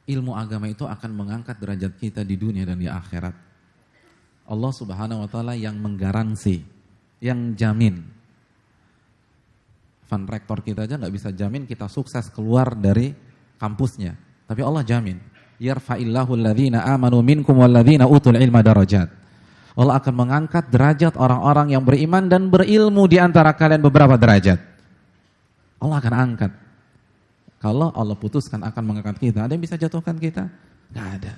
ilmu agama itu akan mengangkat derajat kita di dunia dan di akhirat. Allah Subhanahu wa taala yang menggaransi, yang jamin. Fund rektor kita aja nggak bisa jamin kita sukses keluar dari kampusnya, tapi Allah jamin. Yarfa'illahu alladhina amanu minkum walladhina utul ilma darajat. Allah akan mengangkat derajat orang-orang yang beriman dan berilmu di antara kalian beberapa derajat. Allah akan angkat. Kalau Allah putuskan akan mengangkat kita, ada yang bisa jatuhkan kita? Nggak ada.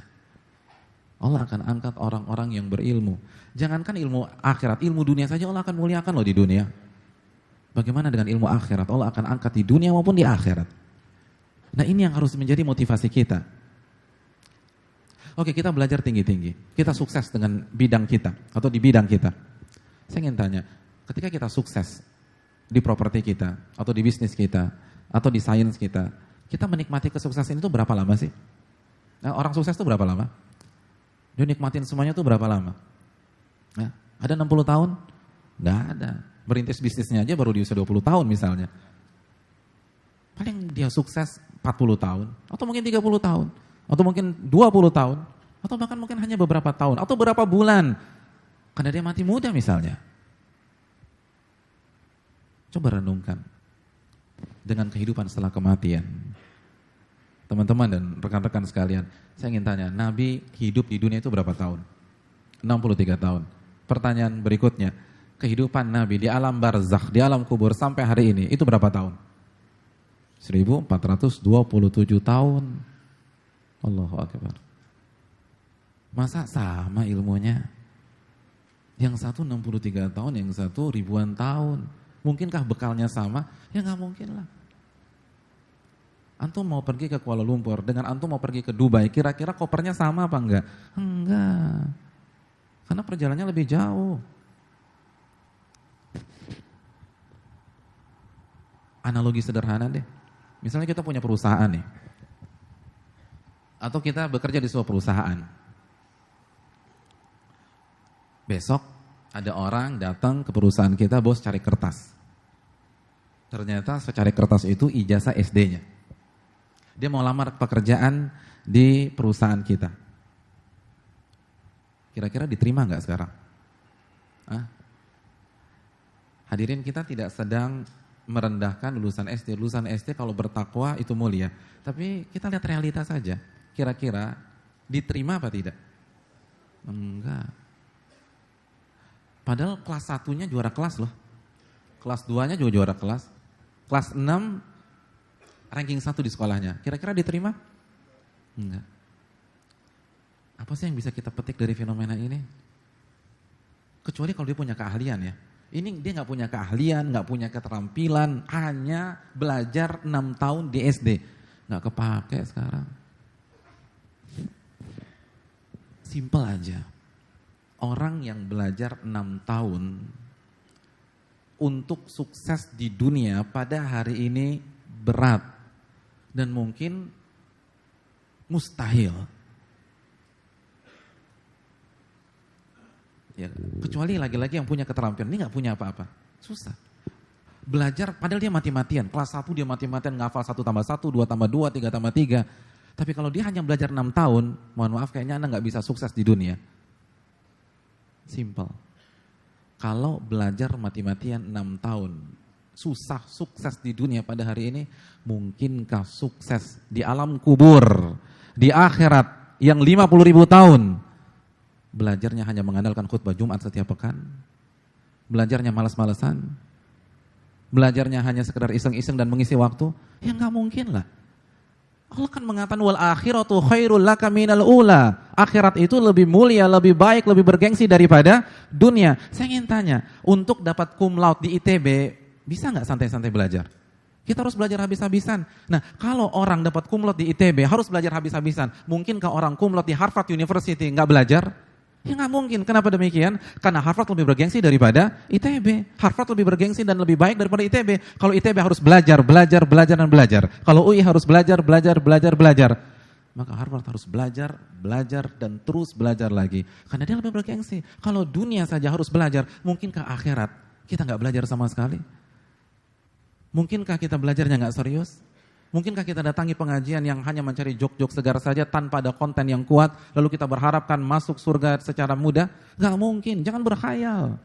Allah akan angkat orang-orang yang berilmu. Jangankan ilmu akhirat, ilmu dunia saja Allah akan muliakan loh di dunia. Bagaimana dengan ilmu akhirat? Allah akan angkat di dunia maupun di akhirat. Nah ini yang harus menjadi motivasi kita. Oke, kita belajar tinggi-tinggi. Kita sukses dengan bidang kita atau di bidang kita. Saya ingin tanya, ketika kita sukses di properti kita atau di bisnis kita atau di sains kita menikmati kesuksesan itu berapa lama sih? Nah, orang sukses itu berapa lama? Dia nikmatin semuanya itu berapa lama? Nah, ada 60 tahun? Nggak ada. Merintis bisnisnya aja baru di usia 20 tahun misalnya. Paling dia sukses 40 tahun, atau mungkin 30 tahun, atau mungkin 20 tahun, atau bahkan mungkin hanya beberapa tahun, atau beberapa bulan. Karena dia mati muda misalnya. Coba renungkan dengan kehidupan setelah kematian. Teman-teman dan rekan-rekan sekalian, saya ingin tanya, Nabi hidup di dunia itu berapa tahun? 63 tahun. Pertanyaan berikutnya, kehidupan Nabi di alam barzakh, di alam kubur sampai hari ini, itu berapa tahun? 1427 tahun. Allahu Akbar. Masa sama ilmunya? Yang satu 63 tahun, yang satu ribuan tahun. Mungkinkah bekalnya sama? Ya nggak mungkin lah. Antum mau pergi ke Kuala Lumpur, dengan antum mau pergi ke Dubai, kira-kira kopernya sama apa enggak? Enggak. Karena perjalanannya lebih jauh. Analogi sederhana deh. Misalnya kita punya perusahaan nih. Atau kita bekerja di sebuah perusahaan. Besok ada orang datang ke perusahaan kita, bos cari kertas. Ternyata secari kertas itu ijazah SD-nya. Dia mau lamar pekerjaan di perusahaan kita. Kira-kira diterima nggak sekarang? Hah? Hadirin, kita tidak sedang merendahkan lulusan SD. Lulusan SD kalau bertakwa itu mulia. Tapi kita lihat realitas saja. Kira-kira diterima apa tidak? Enggak. Padahal kelas 1-nya juara kelas loh. Kelas 2-nya juga juara kelas. Kelas 6 ranking 1 di sekolahnya. Kira-kira diterima? Enggak. Apa sih yang bisa kita petik dari fenomena ini? Kecuali kalau dia punya keahlian ya. Ini dia nggak punya keahlian, nggak punya keterampilan, hanya belajar 6 tahun di SD. Nggak kepake sekarang. Simple aja. Orang yang belajar 6 tahun untuk sukses di dunia pada hari ini berat dan mungkin mustahil. Ya, kecuali lagi-lagi yang punya keterampilan, ini nggak punya apa-apa, susah. Belajar, padahal dia mati-matian, kelas 1 dia mati-matian, ngafal 1 tambah 1, 2 tambah 2, 3 tambah 3. Tapi kalau dia hanya belajar 6 tahun, mohon maaf kayaknya Anda nggak bisa sukses di dunia. Simple. Kalau belajar mati-matian 6 tahun, susah sukses di dunia pada hari ini, mungkinkah sukses di alam kubur, di akhirat yang 50.000 tahun? Belajarnya hanya mengandalkan khutbah Jumat setiap pekan, belajarnya malas-malesan, belajarnya hanya sekedar iseng-iseng dan mengisi waktu, ya nggak mungkin lah. Allah kan mengatakan wal akhiratu khairul laka minal ula. Akhirat itu lebih mulia, lebih baik, lebih bergengsi daripada dunia. Saya ingin tanya, untuk dapat cum laude di ITB, bisa nggak santai-santai belajar? Kita harus belajar habis-habisan. Nah, kalau orang dapat cum laude di ITB harus belajar habis-habisan. Mungkinkah orang cum laude di Harvard University nggak belajar? Ya nggak mungkin. Kenapa demikian? Karena Harvard lebih bergengsi daripada ITB. Harvard lebih bergengsi dan lebih baik daripada ITB. Kalau ITB harus belajar, dan belajar. Kalau UI harus belajar. Maka Harvard harus belajar, dan terus belajar lagi. Karena dia lebih bergengsi. Kalau dunia saja harus belajar, mungkinkah akhirat kita nggak belajar sama sekali? Mungkinkah kita belajarnya nggak serius? Mungkinkah kita datangi pengajian yang hanya mencari jok-jok segar saja tanpa ada konten yang kuat, lalu kita berharapkan masuk surga secara mudah? Gak mungkin, jangan berkhayal.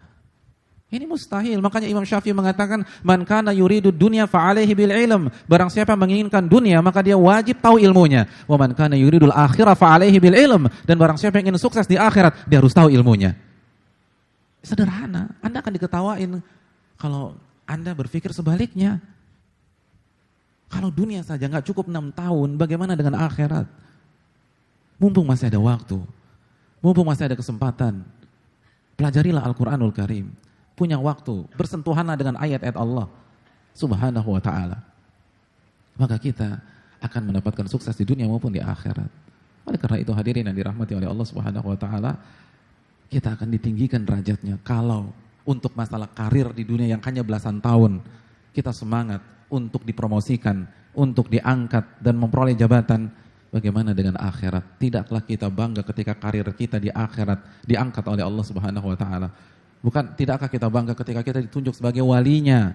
Ini mustahil. Makanya Imam Syafi'i mengatakan, man kana yuridu dunya fa'alaihi bil ilm. Barang siapa menginginkan dunia, maka dia wajib tahu ilmunya. Wa man kana yuridul akhirah fa'alaihi bil ilm. Dan barang siapa yang ingin sukses di akhirat, dia harus tahu ilmunya. Sederhana. Anda akan diketawain kalau Anda berpikir sebaliknya. Kalau dunia saja nggak cukup 6 tahun, bagaimana dengan akhirat? Mumpung masih ada waktu, mumpung masih ada kesempatan, pelajarilah Al-Quranul Karim. Punya waktu, bersentuhanlah dengan ayat-ayat Allah Subhanahu wa ta'ala. Maka kita akan mendapatkan sukses di dunia maupun di akhirat. Oleh karena itu hadirin yang dirahmati oleh Allah Subhanahu wa ta'ala, kita akan ditinggikan derajatnya. Kalau untuk masalah karir di dunia yang hanya belasan tahun, kita semangat untuk dipromosikan, untuk diangkat dan memperoleh jabatan. Bagaimana dengan akhirat? Tidaklah kita bangga ketika karir kita di akhirat diangkat oleh Allah Subhanahu wa ta'ala. Bukan, tidakkah kita bangga ketika kita ditunjuk sebagai walinya?